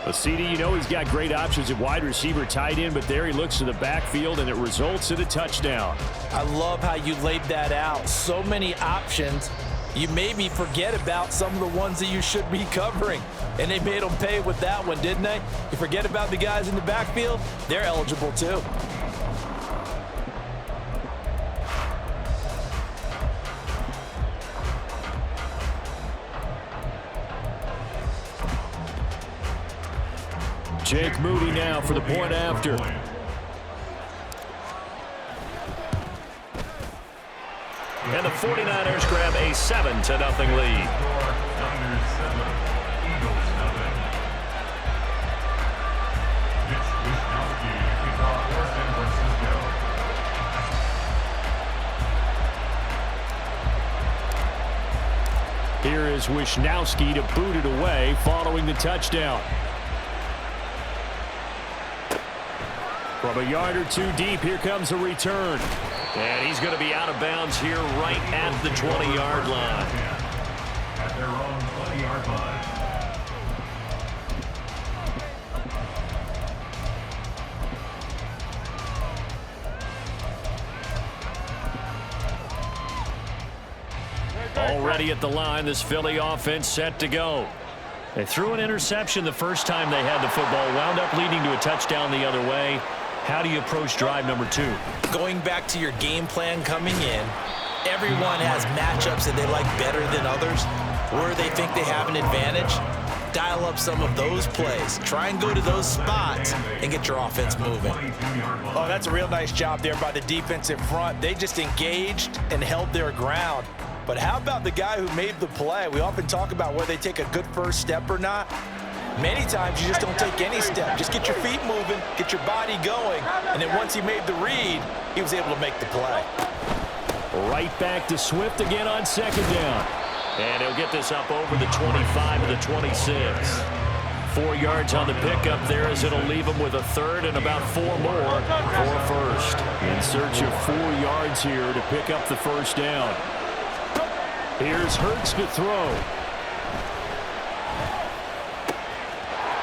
Well, CD, you know he's got great options at wide receiver, tight end, but there he looks to the backfield, and it results in a touchdown. I love how you laid that out. So many options. You made me forget about some of the ones that you should be covering. And they made them pay with that one, didn't they? You forget about the guys in the backfield, they're eligible too. Jake Moody now for the point after. And the 49ers grab a 7-0 lead. Here is Wishnowski to boot it away following the touchdown. From a yard or two deep, here comes a return. And he's going to be out of bounds here right at the 20-yard line. At their own 20-yard line. Already at the line, this Philly offense set to go. They threw an interception the first time they had the football, wound up leading to a touchdown the other way. How do you approach drive number 2? Going back to your game plan coming in, everyone has matchups that they like better than others, where they think they have an advantage. Dial up some of those plays. Try and go to those spots and get your offense moving. Oh, that's a real nice job there by the defensive front. They just engaged and held their ground. But how about the guy who made the play? We often talk about whether they take a good first step or not. Many times you just don't take any step. Just get your feet moving, get your body going, and then once he made the read, he was able to make the play. Right back to Swift again on second down. And he'll get this up over the 25 to the 26. 4 yards on the pickup there as it'll leave him with a third and about 4 more for a first. In search of 4 yards here to pick up the first down. Here's Hurts to throw.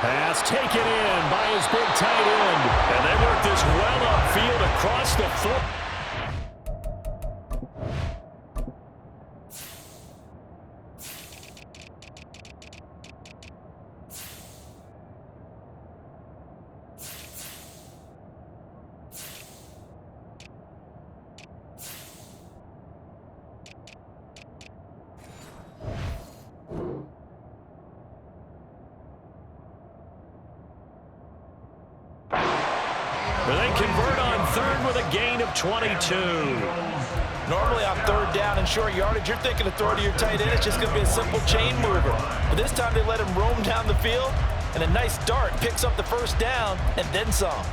Pass taken in by his big tight end. And they work this well upfield across the foot. They convert on third with a gain of 22. Normally on third down and short yardage, you're thinking to throw to your tight end. It's just going to be a simple chain mover. But this time they let him roam down the field, and a nice dart picks up the first down and then some.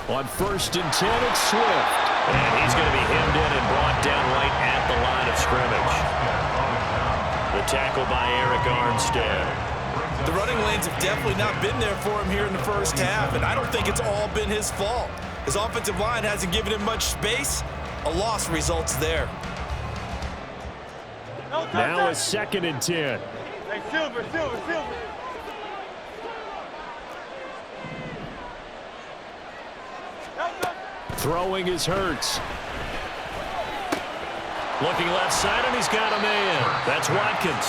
On 1st and 10, it's Swift. And he's going to be hemmed in and brought down right at the line of scrimmage. The tackle by Eric Armstead. The running lanes have definitely not been there for him here in the first half, and I don't think it's all been his fault. His offensive line hasn't given him much space. A loss results there. Now a 2nd and 10. Hey, Silver. Throwing is Hurts. Looking left side, and he's got a man. That's Watkins.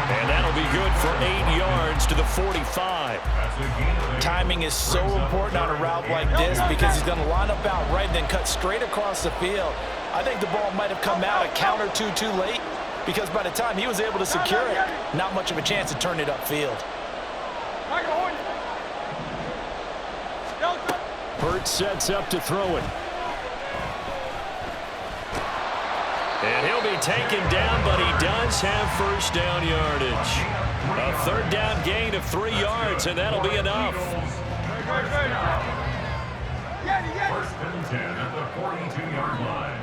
And that'll be good for 8 yards to the 45. Timing is so important on a route like this because he's going to line up out right and then cut straight across the field. I think the ball might have come out a count or two too late because by the time he was able to secure it, not much of a chance to turn it upfield. Hurts sets up to throw it. And he'll be taken down, but he does have first down yardage. A third down gain of 3 yards, and that'll be enough. 1st and 10 at the 42-yard line.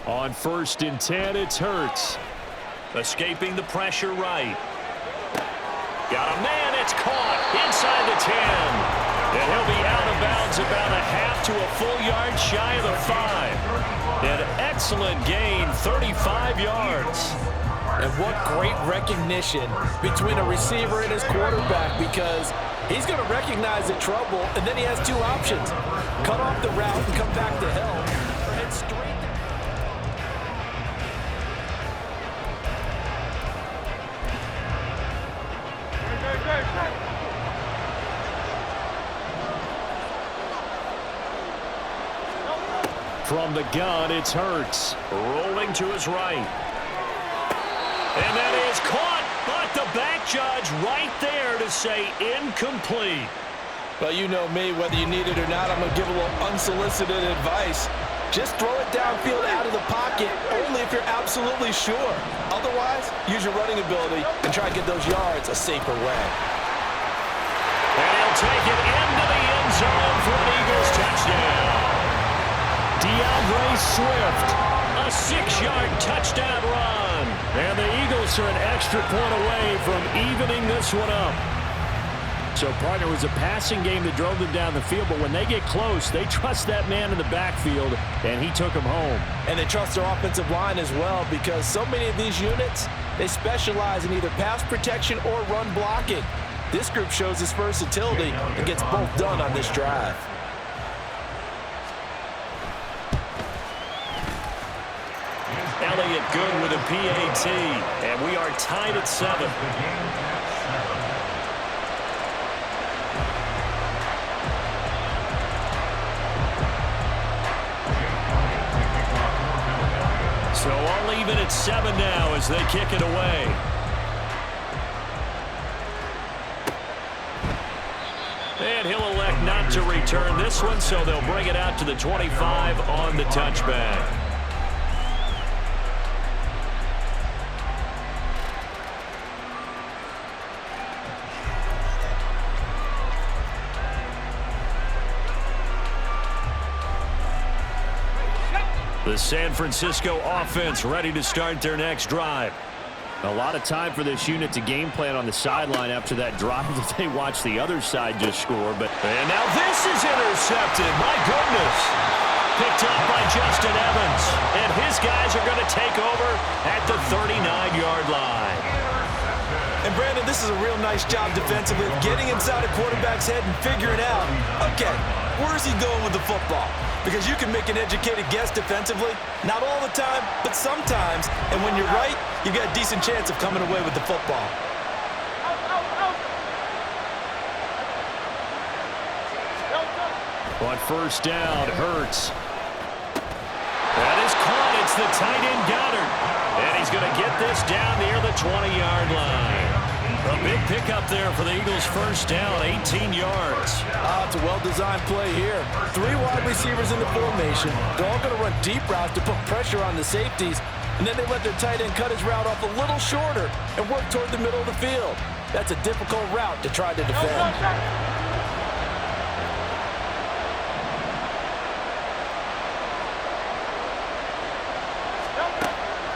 On 1st and 10, it's Hurts. Escaping the pressure right. Got a man, it's caught inside the 10. And he'll be out of bounds to a full yard shy of the 5. An excellent gain, 35 yards. And what great recognition between a receiver and his quarterback, because he's going to recognize the trouble, and then he has two options. Cut off the route and come back to help, or head straight. From the gun, it's Hurts. Rolling to his right. And that is caught, but the back judge right there to say incomplete. Well, you know me, whether you need it or not, I'm going to give a little unsolicited advice. Just throw it downfield out of the pocket, only if you're absolutely sure. Otherwise, use your running ability and try to get those yards a safer way. And he'll take it into the end zone for an Eagles touchdown. DeAndre Swift, a 6-yard touchdown run. And the Eagles are an extra point away from evening this one up. So, partner, it was a passing game that drove them down the field, but when they get close, they trust that man in the backfield, and he took them home. And they trust their offensive line as well, because so many of these units, they specialize in either pass protection or run blocking. This group shows its versatility and gets both done on this drive. Elliott good with a PAT, and we are tied at 7. So all even at 7 now as they kick it away. And he'll elect not to return this one, so they'll bring it out to the 25 on the touchback. The San Francisco offense ready to start their next drive. A lot of time for this unit to game plan on the sideline after that drive that they watched the other side just score. And now this is intercepted. My goodness. Picked up by Justin Evans. And his guys are going to take over at the 39-yard line. And Brandon, this is a real nice job defensively, getting inside a quarterback's head and figuring out, okay, where's he going with the football? Because you can make an educated guess defensively. Not all the time, but sometimes. And when you're right, you've got a decent chance of coming away with the football. On first down, Hurts. That is caught. It's the tight end Goddard. And he's going to get this down near the 20-yard line. A big pickup there for the Eagles' first down, 18 yards. It's a well-designed play here. 3 wide receivers in the formation. They're all going to run deep routes to put pressure on the safeties, and then they let their tight end cut his route off a little shorter and work toward the middle of the field. That's a difficult route to try to defend.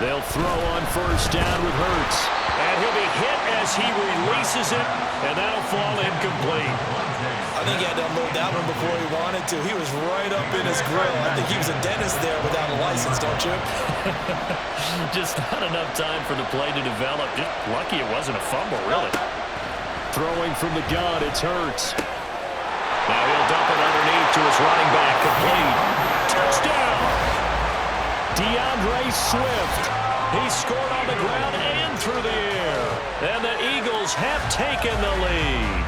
They'll throw on first down with Hurts. And he'll be hit as he releases it, and that'll fall incomplete. I think he had to unload that one before he wanted to. He was right up in his grill. I think he was a dentist there without a license, don't you? Just not enough time for the play to develop. Just lucky it wasn't a fumble, really. Throwing from the gun, it's Hurts. Now he'll dump it underneath to his running back, complete. Touchdown! DeAndre Swift. He scored on the ground and through the air. And the Eagles have taken the lead.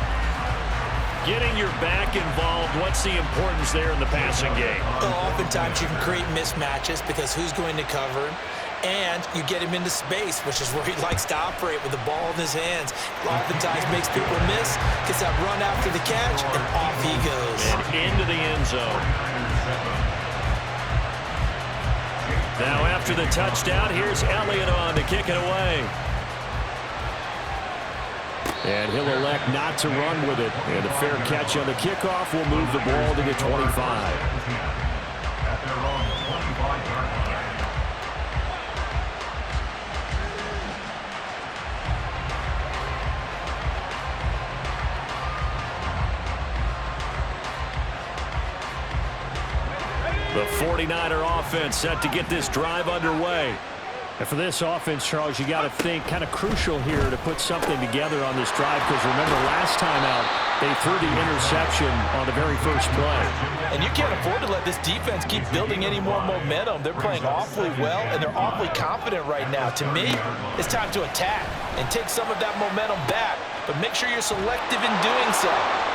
Getting your back involved, what's the importance there in the passing game? Well, oftentimes you can create mismatches because who's going to cover him? And you get him into space, which is where he likes to operate with the ball in his hands. Oftentimes makes people miss, gets that run after the catch, and off he goes. And into the end zone. Now after the touchdown, here's Elliott on to kick it away. And he'll elect not to run with it. And a fair catch on the kickoff will move the ball to the 25. The 49er offense set to get this drive underway. And for this offense, Charles, you got to think kind of crucial here to put something together on this drive, because remember last time out they threw the interception on the very first play. And you can't afford to let this defense keep building any more momentum. They're playing awfully well, and they're awfully confident right now. To me, it's time to attack and take some of that momentum back, but make sure you're selective in doing so.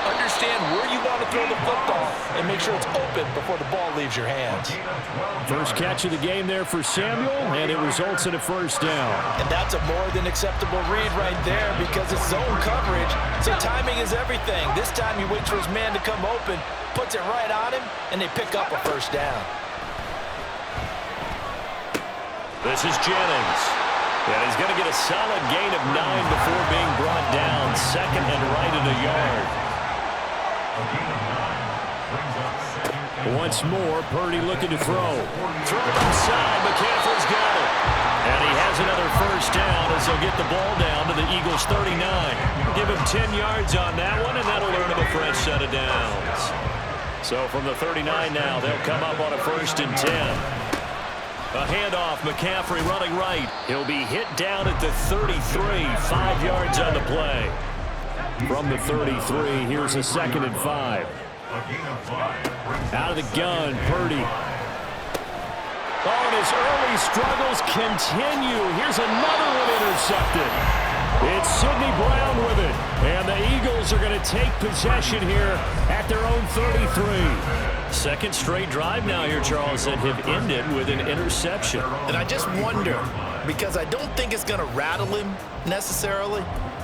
Understand where you want to throw the football and make sure it's open before the ball leaves your hands. First catch of the game there for Samuel, and it results in a first down. And that's a more than acceptable read right there because it's zone coverage, so timing is everything. This time he waits for his man to come open, puts it right on him, and they pick up a first down. This is Jennings. And he's going to get a solid gain of 9 before being brought down. Second and right at a yard. Once more, Purdy looking to throw. Throw inside. McCaffrey's got it. And he has another first down as they'll get the ball down to the Eagles' 39. Give him 10 yards on that one, and that'll earn him a fresh set of downs. So from the 39 now, they'll come up on a first and 10. A handoff, McCaffrey running right. He'll be hit down at the 33, 5 yards on the play. From the 33, here's a second and 5. Out of the gun, Purdy. Oh, and his early struggles continue. Here's another one intercepted. It's Sidney Brown with it. And the Eagles are going to take possession here at their own 33. Second straight drive now here, Charles, that have ended with an interception. And I just wonder, because I don't think it's going to rattle him necessarily,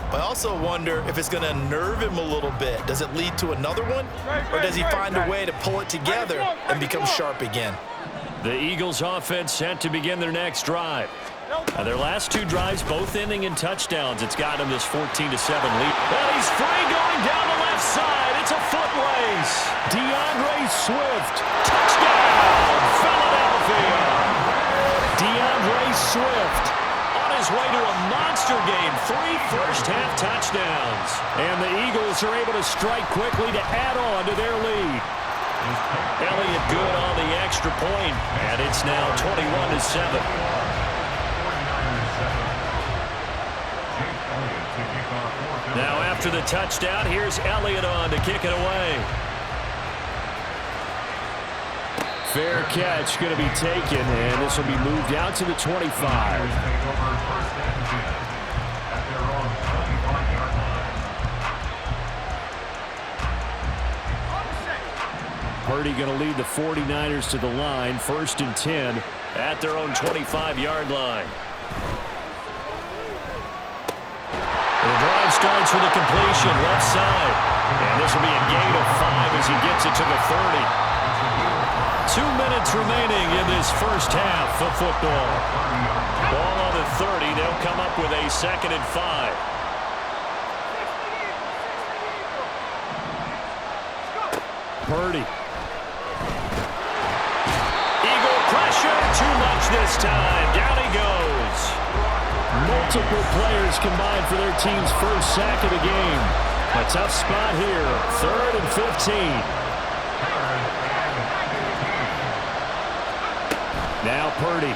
but I also wonder if it's going to unnerve him a little bit. Does it lead to another one? Or does he find a way to pull it together and become sharp again? The Eagles offense set to begin their next drive. Their last two drives both ending in touchdowns. It's got him this 14-7 lead. Well, he's free going down the left side. It's a foot race. DeAndre Swift. Touchdown, Philadelphia. DeAndre Swift on his way to a monster game. 3 first-half touchdowns. And the Eagles are able to strike quickly to add on to their lead. Elliott good on the extra point, and it's now 21-7. Now after the touchdown, here's Elliott on to kick it away. Fair catch going to be taken, and this will be moved out to the 25. Purdy going to lead the 49ers to the line, 1st and 10 at their own 25-yard line. The drive starts with a completion left side. And this will be a gain of 5 as he gets it to the 30. 2 minutes remaining in this first half of football. Ball on the 30. They'll come up with a 2nd and 5. Purdy. Eagle pressure. Too much this time. Down he goes. Multiple players combined for their team's first sack of the game. A tough spot here. 3rd and 15. Now Purdy.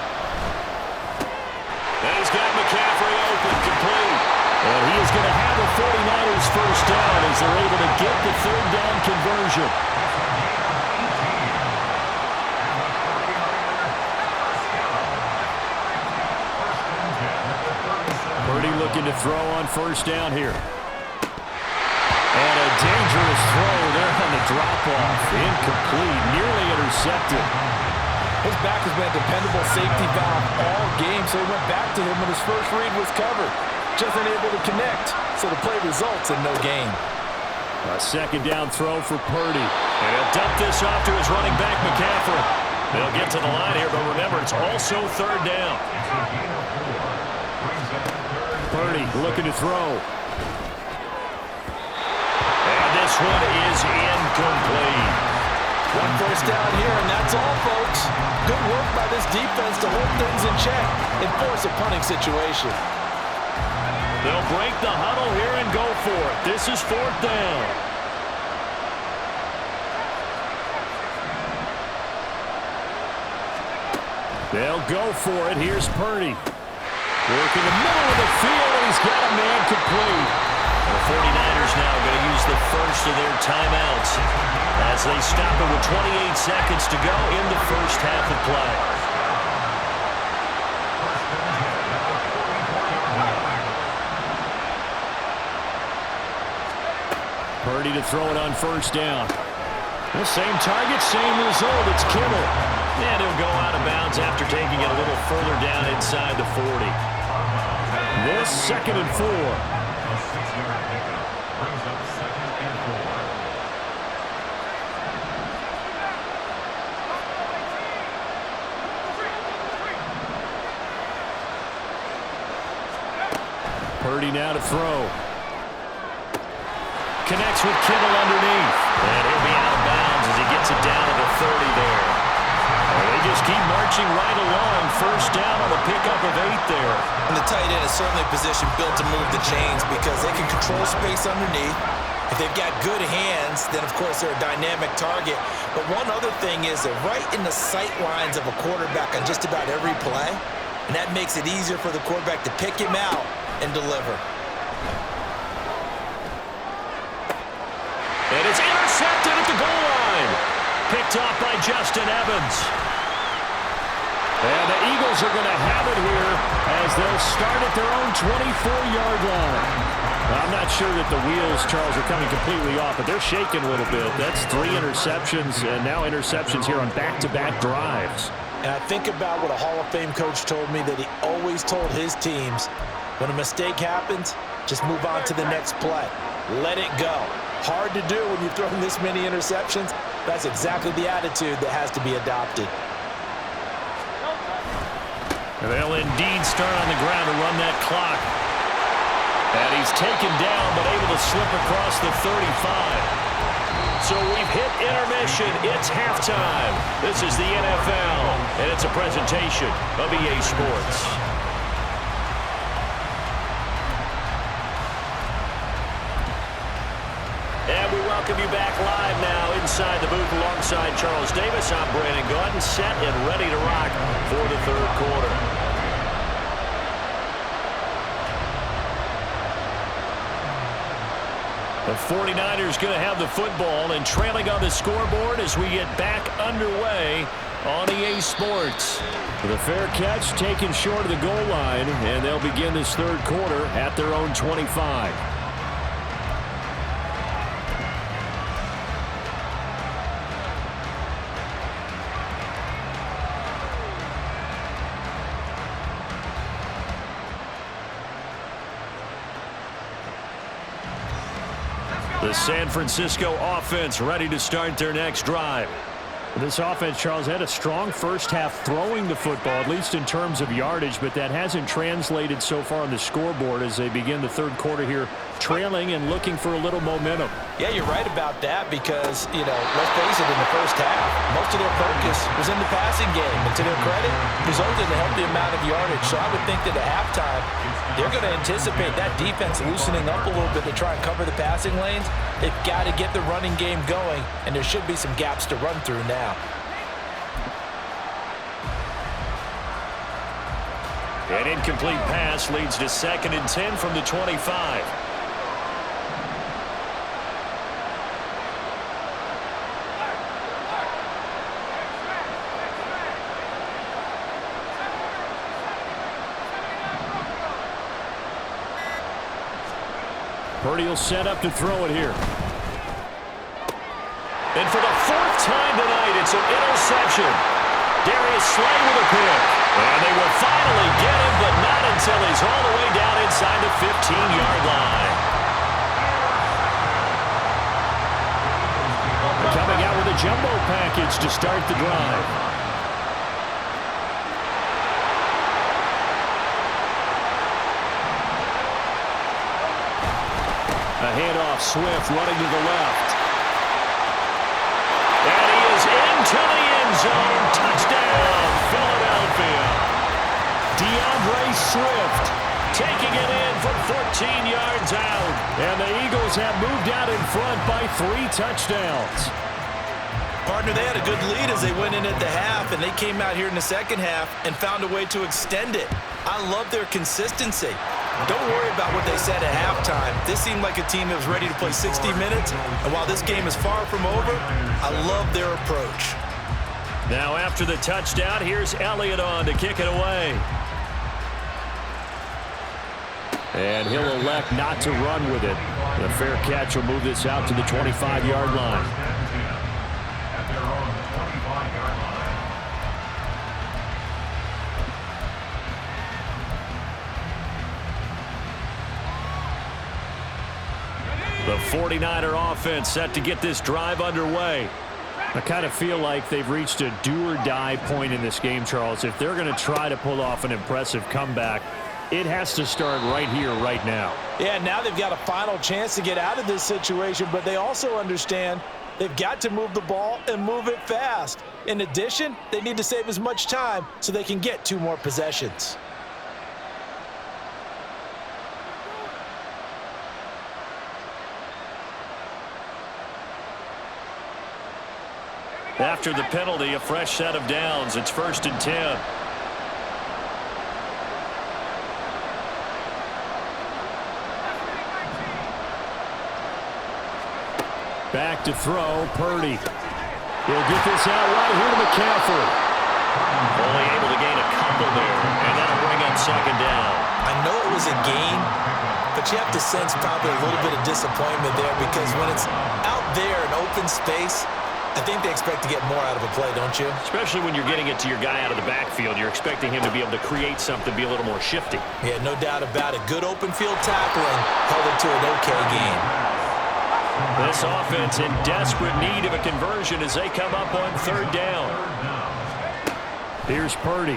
And he's got McCaffrey open, complete. And he is going to have the 49ers first down as they're able to get the 3rd down conversion. Purdy looking to throw on first down here. And a dangerous throw there on the drop-off. Incomplete, nearly intercepted. His back has been a dependable safety valve all game, so he went back to him when his first read was covered. Just unable to connect, so the play results in no gain. A 2nd down throw for Purdy. And he'll dump this off to his running back, McCaffrey. They'll get to the line here, but remember, it's also 3rd down. Purdy looking to throw. And this one is incomplete. 1 first down here, and that's all, folks. Good work by this defense to hold things in check and force a punting situation. They'll break the huddle here and go for it. This is 4th down. They'll go for it. Here's Purdy. Working the middle of the field, and he's got a man complete. The 49ers now going to use the first of their timeouts as they stop it with 28 seconds to go in the first half of play. Purdy to throw it on first down. The same target, same result. It's Kittle. And he'll go out of bounds after taking it a little further down inside the 40. This 2nd and 4. A 6-yard pickup brings up 2nd and 4. Purdy now to throw. Connects with Kittle underneath. And he'll be out of bounds as he gets it down to the 30 there. And they just keep marching right along. First down on the pickup of 8 there. And the tight end is certainly a position built to move the chains because they can control space underneath. If they've got good hands, then of course they're a dynamic target. But one other thing is they're right in the sight lines of a quarterback on just about every play. And that makes it easier for the quarterback to pick him out and deliver. And it's intercepted at the goal line. Picked off by Justin Evans. And the Eagles are going to have it here as they'll start at their own 24-yard line. I'm not sure that the wheels, Charles, are coming completely off, but they're shaking a little bit. That's 3 interceptions, and now interceptions here on back-to-back drives. And I think about what a Hall of Fame coach told me that he always told his teams, when a mistake happens, just move on to the next play. Let it go. Hard to do when you've thrown this many interceptions. That's exactly the attitude that has to be adopted. And they'll indeed start on the ground to run that clock. And he's taken down, but able to slip across the 35. So we've hit intermission. It's halftime. This is the NFL, and it's a presentation of EA Sports. And we welcome you back live now inside the booth alongside Charles Davis. I'm Brandon Gordon, set and ready to rock for the third quarter. The 49ers going to have the football and trailing on the scoreboard as we get back underway on EA Sports. With a fair catch taken short of the goal line, and they'll begin this third quarter at their own 25. The San Francisco offense ready to start their next drive. This offense, Charles, had a strong first half throwing the football, at least in terms of yardage, but that hasn't translated so far on the scoreboard as they begin the third quarter here, trailing and looking for a little momentum. Yeah, you're right about that because, let's face it, in the first half, most of their focus was in the passing game. And to their credit, resulted in a healthy amount of yardage. So I would think that at halftime, they're going to anticipate that defense loosening up a little bit to try and cover the passing lanes. They've got to get the running game going, and there should be some gaps to run through now. An incomplete pass leads to 2nd and 10 from the 25. Purdy will set up to throw it here. And for the 4th time tonight, it's an interception. Darius Slay with a pick. And they will finally get him, but not until he's all the way down inside the 15-yard line. Coming out with a jumbo package to start the drive. A handoff, Swift running to the left. And he is into the end zone. Touchdown, Philadelphia. DeAndre Swift taking it in from 14 yards out. And the Eagles have moved out in front by 3 touchdowns. Partner, they had a good lead as they went in at the half, and they came out here in the second half and found a way to extend it. I love their consistency. Don't worry about what they said at halftime. This seemed like a team that was ready to play 60 minutes, and while this game is far from over, I love their approach. Now after the touchdown, here's Elliott on to kick it away. And he'll elect not to run with it. The fair catch will move this out to the 25-yard line. At their own 25-yard line. The 49er offense set to get this drive underway. I kind of feel like they've reached a do-or-die point in this game, Charles. If they're going to try to pull off an impressive comeback, it has to start right here, right now. Yeah, now they've got a final chance to get out of this situation, but they also understand they've got to move the ball and move it fast. In addition, they need to save as much time so they can get 2 more possessions. After the penalty, a fresh set of downs. It's 1st and 10. Back to throw, Purdy. He'll get this out right here to McCaffrey. Only able to gain a couple there, and that'll bring up 2nd down. I know it was a gain, but you have to sense probably a little bit of disappointment there because when it's out there in open space, I think they expect to get more out of a play, don't you? Especially when you're getting it to your guy out of the backfield. You're expecting him to be able to create something, be a little more shifty. Yeah, no doubt about it. Good open field tackling held it to an okay game. This offense in desperate need of a conversion as they come up on 3rd down. Here's Purdy.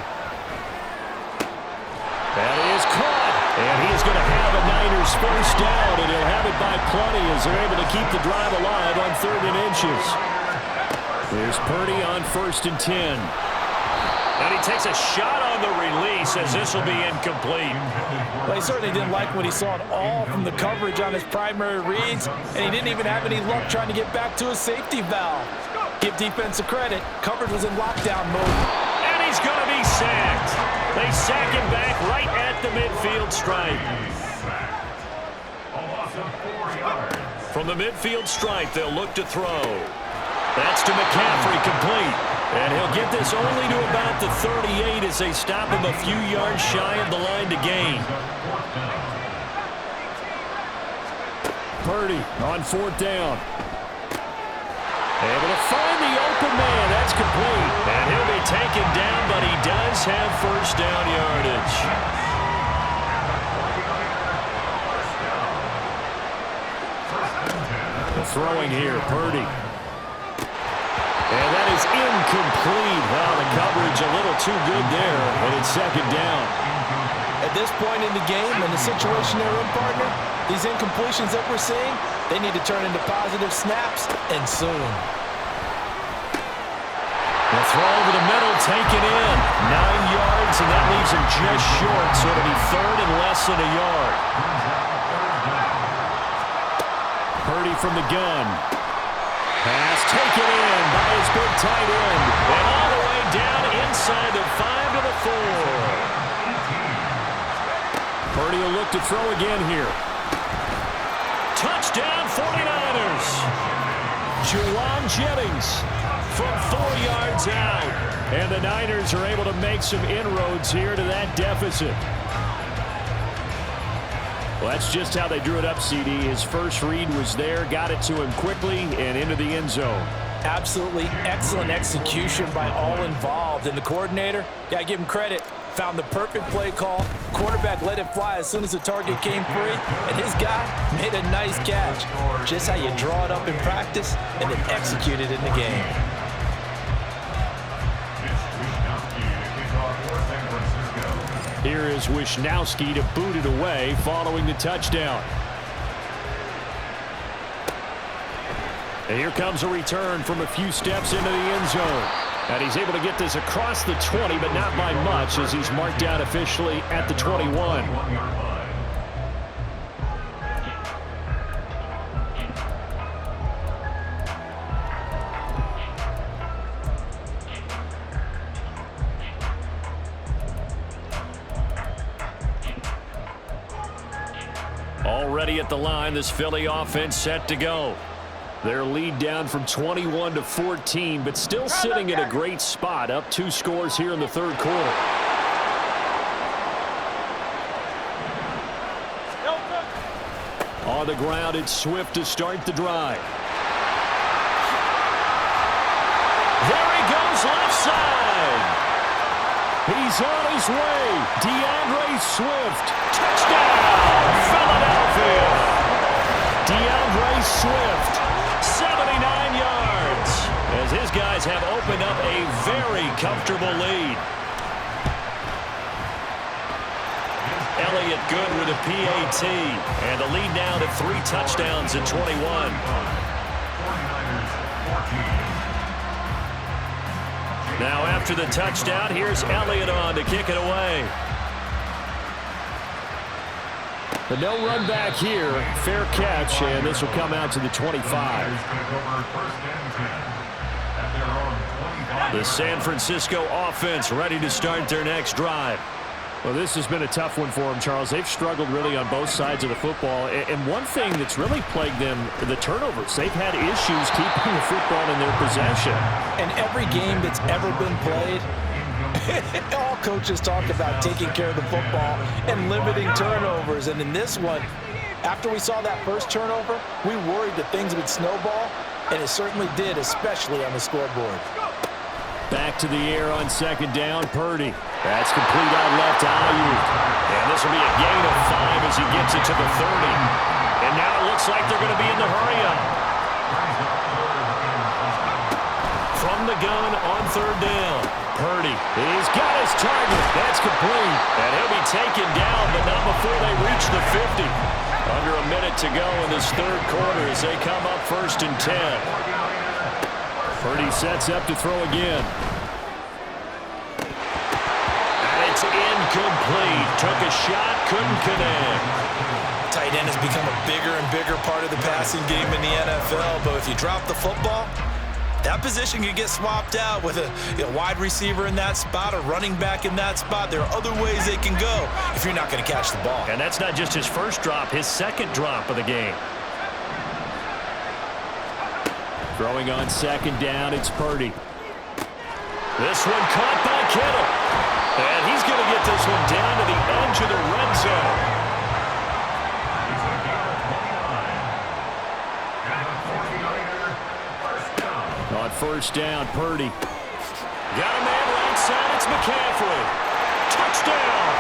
That is caught. And he's going to have a Niners 1st down, and he'll have it by plenty as they're able to keep the drive alive on 3rd and inches. Here's Purdy on 1st and 10. And he takes a shot on the release as this will be incomplete. Well, he certainly didn't like what he saw at all from the coverage on his primary reads, and he didn't even have any luck trying to get back to his safety valve. Give defense a credit. Coverage was in lockdown mode. And he's going to be sacked. They sack him back right at the midfield stripe. From the midfield stripe, they'll look to throw. That's to McCaffrey, complete. And he'll get this only to about the 38 as they stop him a few yards shy of the line to gain. Purdy on 4th down. Able to find the open man. That's complete. And he'll be taken down, but he does have 1st down yardage. The throwing here, Purdy. And that is incomplete. Well, the coverage a little too good there, and it's 2nd down. At this point in the game and the situation they're in, partner, these incompletions that we're seeing, they need to turn into positive snaps, and soon. The throw over the middle, taken in. 9 yards, and that leaves him just short, so it'll be 3rd and less than a yard. Purdy from the gun. Pass taken in by his big tight end. And all the way down inside the 5 to the 4. Purdy will look to throw again here. Touchdown 49ers. Juwan Jennings from 4 yards out. And the Niners are able to make some inroads here to that deficit. Well, that's just how they drew it up, CD. His first read was there, got it to him quickly, and into the end zone. Absolutely excellent execution by all involved. And the coordinator, got to give him credit, found the perfect play call. Quarterback let it fly as soon as the target came free, and his guy made a nice catch. Just how you draw it up in practice and then execute it in the game. Here is Wishnowski to boot it away following the touchdown. And here comes a return from a few steps into the end zone. And he's able to get this across the 20, but not by much as he's marked out officially at the 21. ready at the line. This Philly offense set to go. Their lead down from 21 to 14, but still sitting in a great spot. Up 2 scores here in the third quarter. On the ground, it's Swift to start the drive. There he goes left side. He's on his way. DeAndre Swift. Touchdown, Philadelphia. DeAndre Swift, 79 yards. As his guys have opened up a very comfortable lead. Elliott good with a PAT. And the lead now to 3 touchdowns at 21. 49ers 14. Now after the touchdown, here's Elliott on to kick it away. But no run back here. Fair catch, and this will come out to the 25. The San Francisco offense ready to start their next drive. Well, this has been a tough one for them, Charles. They've struggled really on both sides of the football. And one thing that's really plagued them, the turnovers. They've had issues keeping the football in their possession. And every game that's ever been played, all coaches talk about taking care of the football and limiting turnovers. And in this one, after we saw that first turnover, we worried that things would snowball, and it certainly did, especially on the scoreboard. Back to the air on second down, Purdy. That's complete out left to Ayuk. And this will be a gain of 5 as he gets it to the 30. And now it looks like they're going to be in the hurry-up. From the gun on third down. Purdy, he's got his target. That's complete. And he'll be taken down, but not before they reach the 50. Under a minute to go in this third quarter as they come up 1st and 10. Purdy sets up to throw again. And it's incomplete. Took a shot, couldn't connect. Tight end has become a bigger and bigger part of the passing game in the NFL, but if you drop the football, that position can get swapped out with a wide receiver in that spot, a running back in that spot. There are other ways they can go if you're not going to catch the ball. And that's not just his first drop, his second drop of the game. Throwing on second down, it's Purdy. This one caught by Kittle. And he's going to get this one down to the edge of the red zone. On first down, Purdy. Got a man right side, it's McCaffrey. Touchdown!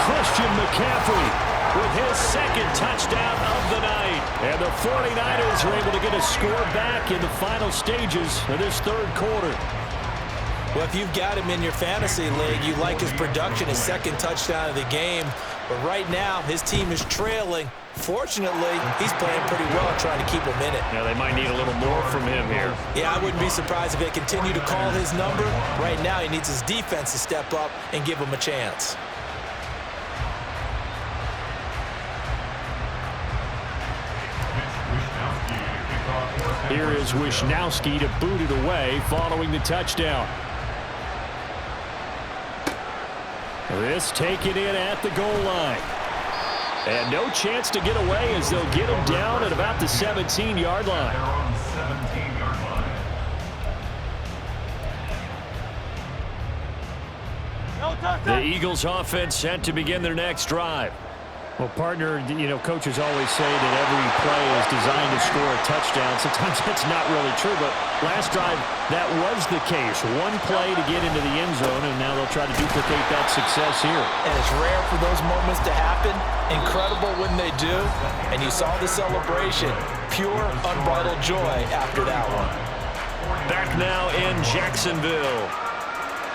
Christian McCaffrey with his second touchdown of the night. And the 49ers are able to get a score back in the final stages of this third quarter. Well, if you've got him in your fantasy league, you like his production, his second touchdown of the game. But right now, his team is trailing. Fortunately, he's playing pretty well trying to keep him in it. Now, they might need a little more from him here. Yeah, I wouldn't be surprised if they continue to call his number. Right now, he needs his defense to step up and give him a chance. Here is Wishnowski to boot it away following the touchdown. This taken in at the goal line. And no chance to get away as they'll get him down at about the 17-yard line. The Eagles offense set to begin their next drive. Well, partner, coaches always say that every play is designed to score a touchdown. Sometimes that's not really true, but last drive, that was the case. One play to get into the end zone, and now they'll try to duplicate that success here. And it's rare for those moments to happen. Incredible when they do. And you saw the celebration. Pure, unbridled joy after that one. Back now in Jacksonville.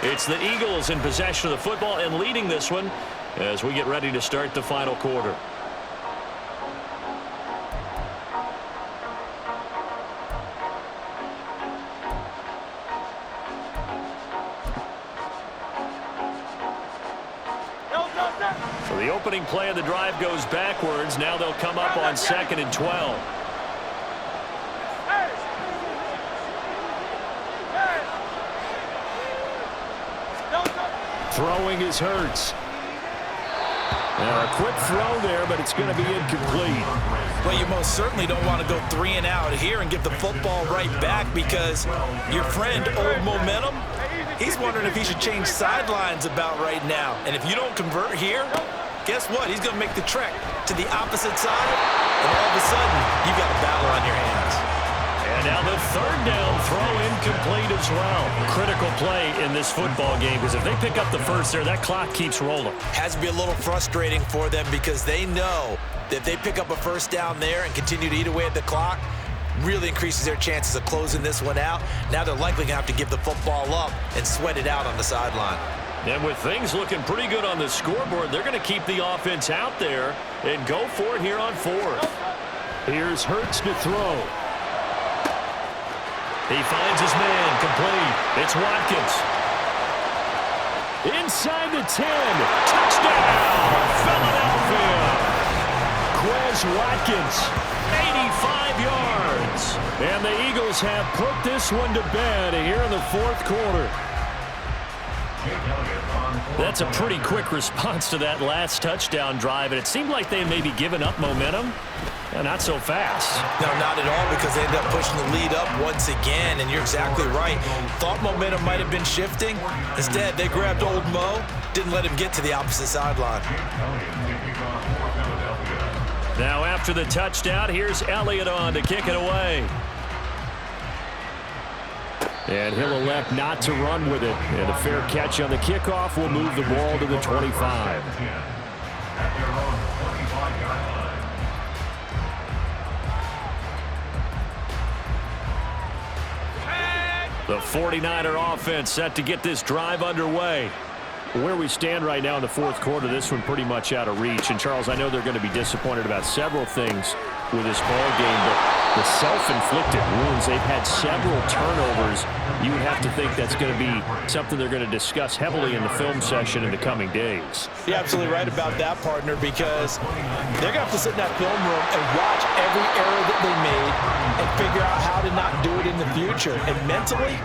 It's the Eagles in possession of the football and leading this one as we get ready to start the final quarter. So the opening play of the drive goes backwards. Now they'll come up on 2nd and 12. Throwing is Hurts. Now a quick throw there, but it's going to be incomplete. Well, you most certainly don't want to go 3 and out here and give the football right back because your friend, Old Momentum, he's wondering if he should change sidelines about right now. And if you don't convert here, guess what? He's going to make the trek to the opposite side, and all of a sudden, you've got a battle on your hands. And now the third down throw incomplete as well. Critical play in this football game because if they pick up the first there, that clock keeps rolling. Has to be a little frustrating for them because they know that if they pick up a first down there and continue to eat away at the clock, really increases their chances of closing this one out. Now they're likely going to have to give the football up and sweat it out on the sideline. And with things looking pretty good on the scoreboard, they're going to keep the offense out there and go for it here on fourth. Here's Hurts to throw. He finds his man, complete. It's Watkins. Inside the 10. Touchdown, Philadelphia. Quez Watkins, 85 yards. And the Eagles have put this one to bed here in the fourth quarter. That's a pretty quick response to that last touchdown drive, and it seemed like they may be giving up momentum. Not so fast. No, not at all, because they ended up pushing the lead up once again, and you're exactly right. Thought momentum might have been shifting. Instead, they grabbed Old Mo, didn't let him get to the opposite sideline. Now after the touchdown, here's Elliott on to kick it away. And he'll elect not to run with it. And a fair catch on the kickoff will move the ball to the 25. The 49er offense set to get this drive underway. Where we stand right now in the fourth quarter, this one pretty much out of reach. And, Charles, I know they're going to be disappointed about several things with this ball game, but the self-inflicted wounds, they've had several turnovers. You would have to think that's going to be something they're going to discuss heavily in the film session in the coming days. You're absolutely right about that, partner, because they're going to have to sit in that film room and watch every error that they made and figure out how to not do it in the future. And mentally,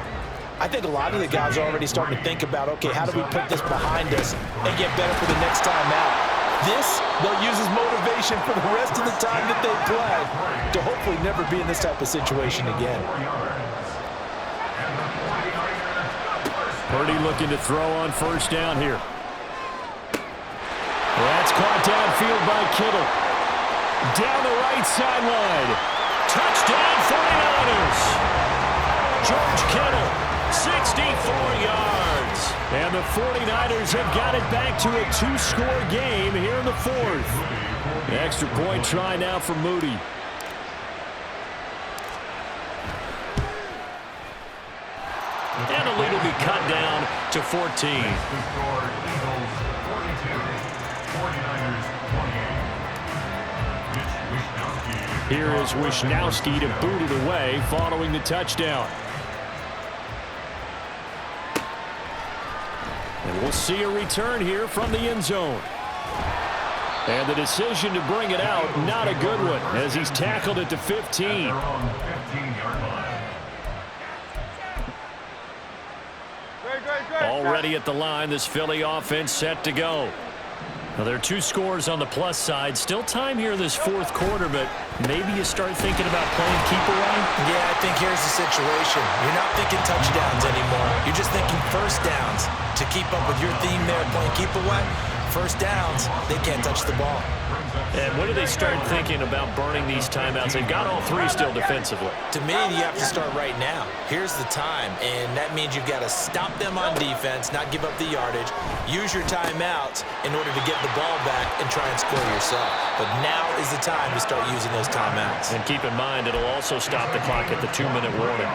I think a lot of the guys are already starting to think about, okay, how do we put this behind us and get better for the next time out? This, they'll use as motivation for the rest of the time that they play to hopefully never be in this type of situation again. Purdy looking to throw on first down here. That's caught downfield by Kittle. Down the right sideline. Touchdown 49ers. George Kittle, 64 yards. And the 49ers have got it back to a two-score game here in the fourth. Extra point try now for Moody. And the lead will be cut down to 14. Here is Wishnowski to boot it away following the touchdown. And we'll see a return here from the end zone. And the decision to bring it out, not a good one, as he's tackled at the 15. Already at the line, this Philly offense set to go. Now, there are two scores on the plus side. Still time here in this fourth quarter, but maybe you start thinking about playing keep away? Yeah, I think here's the situation. You're not thinking touchdowns anymore. You're just thinking first downs. To keep up with your theme there, playing keep away, first downs, they can't touch the ball. And when do they start thinking about burning these timeouts? They've got all three still defensively. To me, you have to start right now. Here's the time, and that means you've got to stop them on defense, not give up the yardage, use your timeouts in order to get the ball back and try and score yourself. But now is the time to start using those timeouts. And keep in mind, it'll also stop the clock at the 2-minute warning.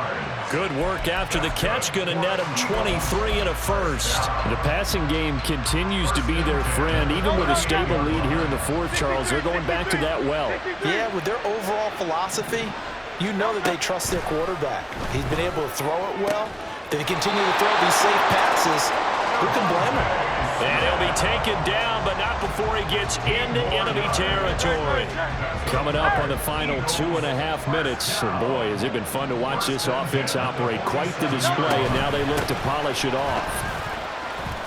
Good work after the catch, going to net him 23 and a first. The passing game continues to be their friend, even with a stable lead here in the fourth, Charles. They're going back to that well. Yeah, with their overall philosophy, you know that they trust their quarterback. He's been able to throw it well. They continue to throw these safe passes. Who can blame him? And he'll be taken down, but not before he gets into enemy territory. Coming up on the final 2.5 minutes. And boy, has it been fun to watch this offense operate. Quite the display, and now they look to polish it off.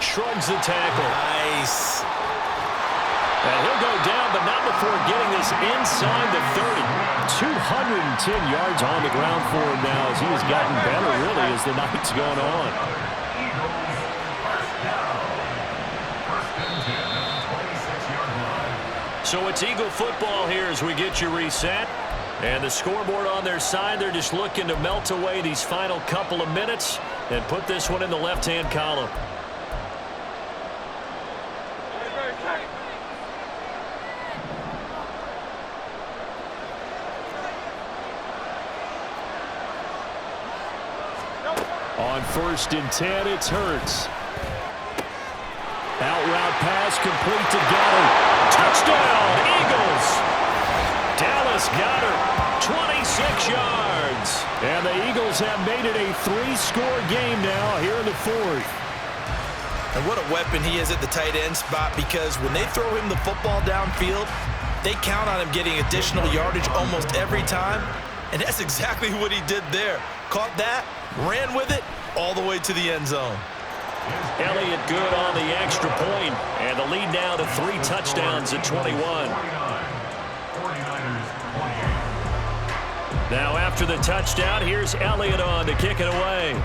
Shrugs the tackle. Nice. And he'll go down, but not before getting this inside the 30. 210 yards on the ground for him now as he has gotten better, really, as the night's going on. So it's Eagle football here as we get you reset. And the scoreboard on their side, they're just looking to melt away these final couple of minutes and put this one in the left-hand column. On 1st and 10, it's Hurts. Out route pass complete to Goddard. Touchdown, Eagles! Dallas Goedert, 26 yards. And the Eagles have made it a 3-score game now here in the 4th. And what a weapon he is at the tight end spot, because when they throw him the football downfield, they count on him getting additional yardage almost every time. And that's exactly what he did there. Caught that, ran with it, all the way to the end zone. Elliott good on the extra point, and the lead now to 3 touchdowns at 21. Now after the touchdown, here's Elliott on to kick it away.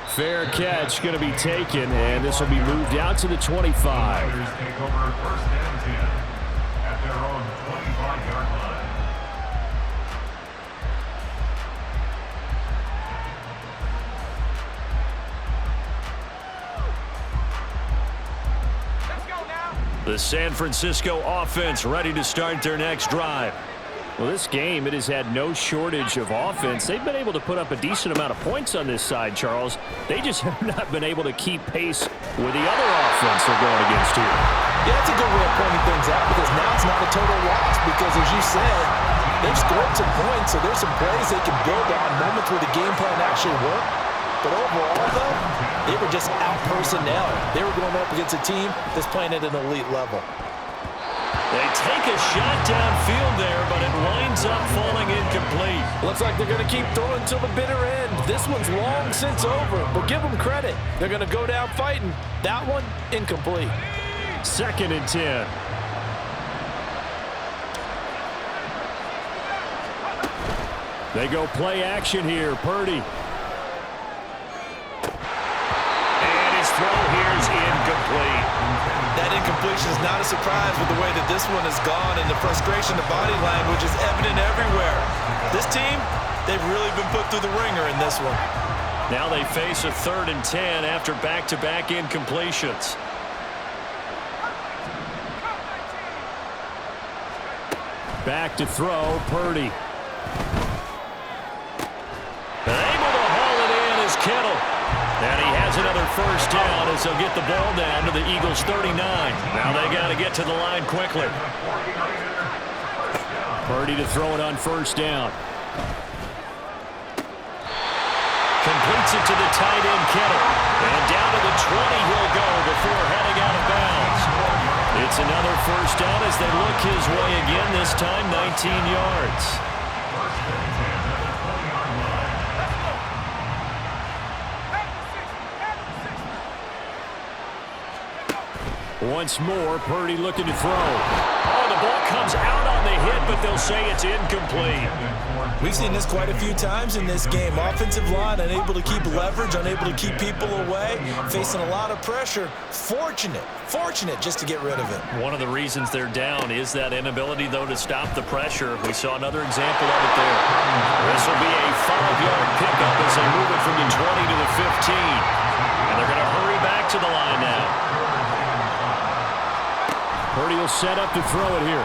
Fair catch going to be taken, and this will be moved out to the 25. Take over 1st and 10 at their own 25-yard line. The San Francisco offense ready to start their next drive. Well, this game, it has had no shortage of offense. They've been able to put up a decent amount of points on this side, Charles. They just have not been able to keep pace with the other offense they're going against here. Yeah, that's a good way of pointing things out, because now it's not a total loss, because as you said, they've scored some points, so there's some plays they can build on, moments where the game plan actually worked. But overall, though, they were just out personnel. They were going up against a team that's playing at an elite level. They take a shot downfield there, but it winds up falling incomplete. Looks like they're going to keep throwing till the bitter end. This one's long since over, but give them credit. They're going to go down fighting. That one, incomplete. 2nd and 10. They go play action here. Purdy. Throw here's incomplete. That incompletion is not a surprise with the way that this one has gone, and the frustration, the body language is evident everywhere. This team, they've really been put through the ringer in this one. Now they face a 3rd and 10 after back-to-back incompletions. Back to throw, Purdy. Able to haul it in is Kittle. And he has another 1st down as they'll get the ball down to the Eagles' 39. Now they got to get to the line quickly. Purdy to throw it on 1st down. Completes it to the tight end, Kittle. And down to the 20 he'll go before heading out of bounds. It's another 1st down as they look his way again, this time 19 yards. Once more, Purdy looking to throw. Oh, the ball comes out on the hit, but they'll say it's incomplete. We've seen this quite a few times in this game. Offensive line unable to keep leverage, unable to keep people away, facing a lot of pressure. Fortunate just to get rid of it. One of the reasons they're down is that inability, though, to stop the pressure. We saw another example of it there. This will be a 5-yard pickup as they move it from the 20 to the 15. And they're going to hurry back to the line now. Purdy will set up to throw it here.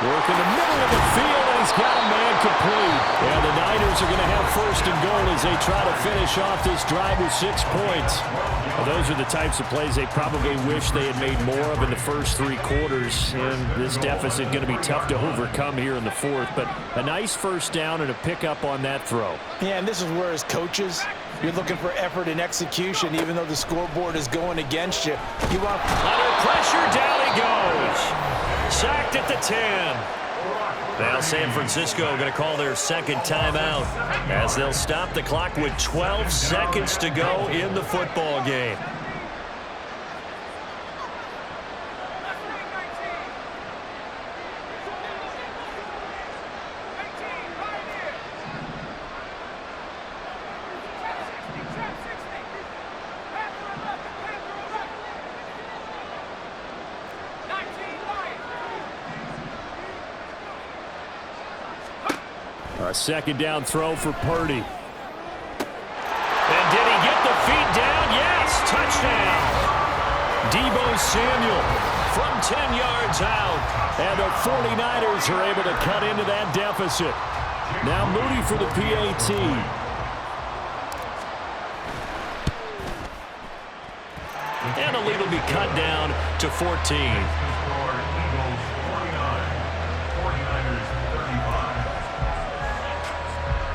Work in the middle of the field, and he's got a man complete. And the Niners are going to have 1st and goal as they try to finish off this drive with 6 points. Well, those are the types of plays they probably wish they had made more of in the first 3 quarters. And this deficit going to be tough to overcome here in the 4th. But a nice 1st down and a pickup on that throw. Yeah, and this is where, as coaches, you're looking for effort and execution, even though the scoreboard is going against you. You want under pressure, down he goes. Sacked at the 10. Now San Francisco going to call their 2nd timeout as they'll stop the clock with 12 seconds to go in the football game. A second down throw for Purdy. And did he get the feet down? Yes, touchdown. Deebo Samuel from 10 yards out. And the 49ers are able to cut into that deficit. Now Moody for the PAT. And the lead will be cut down to 14.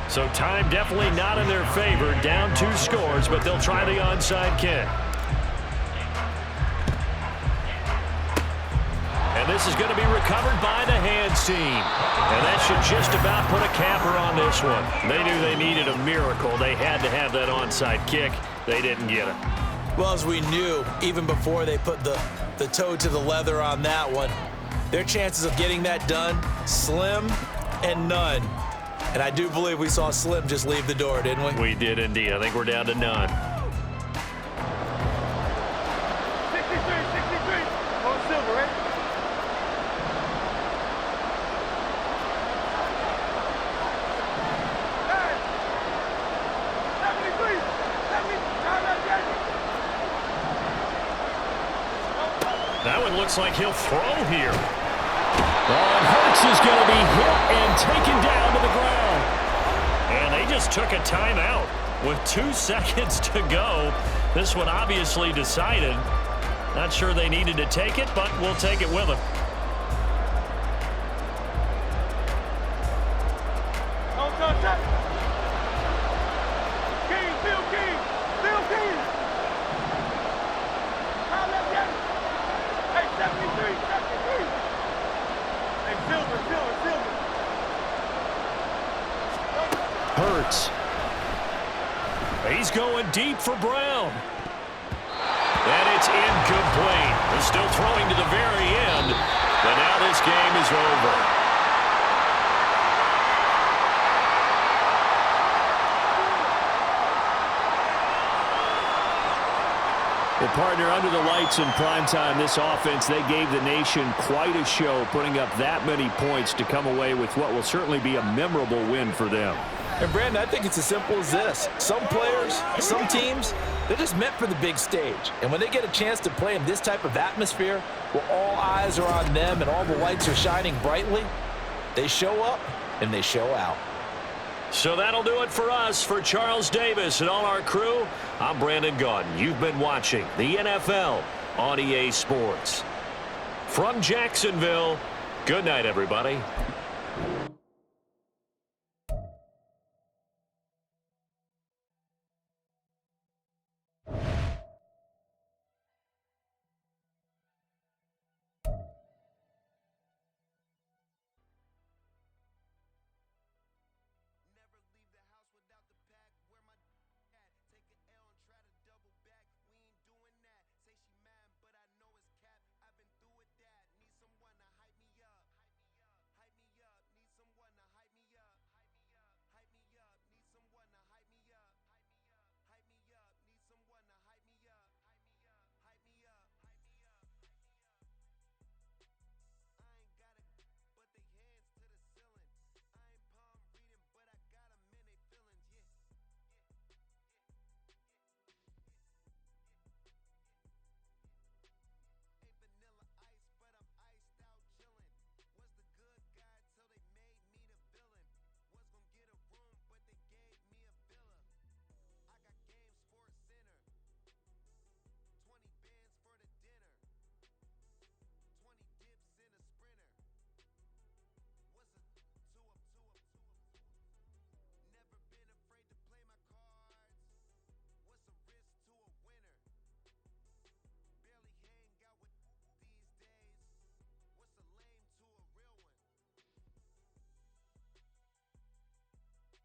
So time definitely not in their favor. Down 2 scores, but they'll try the onside kick. And this is going to be recovered by the hands team. And that should just about put a capper on this one. They knew they needed a miracle. They had to have that onside kick. They didn't get it. Well, as we knew, even before they put the toe to the leather on that one, their chances of getting that done, slim and none. And I do believe we saw Slim just leave the door, didn't we? We did indeed. I think we're down to none. 63. On silver, right? Hey! 73. That one looks like he'll throw here. And Hurts is going to be hit and taken down to the ground. And they just took a timeout with 2 seconds to go. This one obviously decided. Not sure they needed to take it, but we'll take it with them. Still King. Hey, 73. Hey, silver. Hurts. He's going deep for Brown. And it's incomplete. They're still throwing to the very end. But now this game is over. Well, partner, under the lights in primetime, this offense, they gave the nation quite a show, putting up that many points to come away with what will certainly be a memorable win for them. And, Brandon, I think it's as simple as this. Some players, some teams, they're just meant for the big stage. And when they get a chance to play in this type of atmosphere, where all eyes are on them and all the lights are shining brightly, they show up and they show out. So that'll do it for us. For Charles Davis and all our crew, I'm Brandon Gaudin. You've been watching the NFL on EA Sports. From Jacksonville, good night, everybody.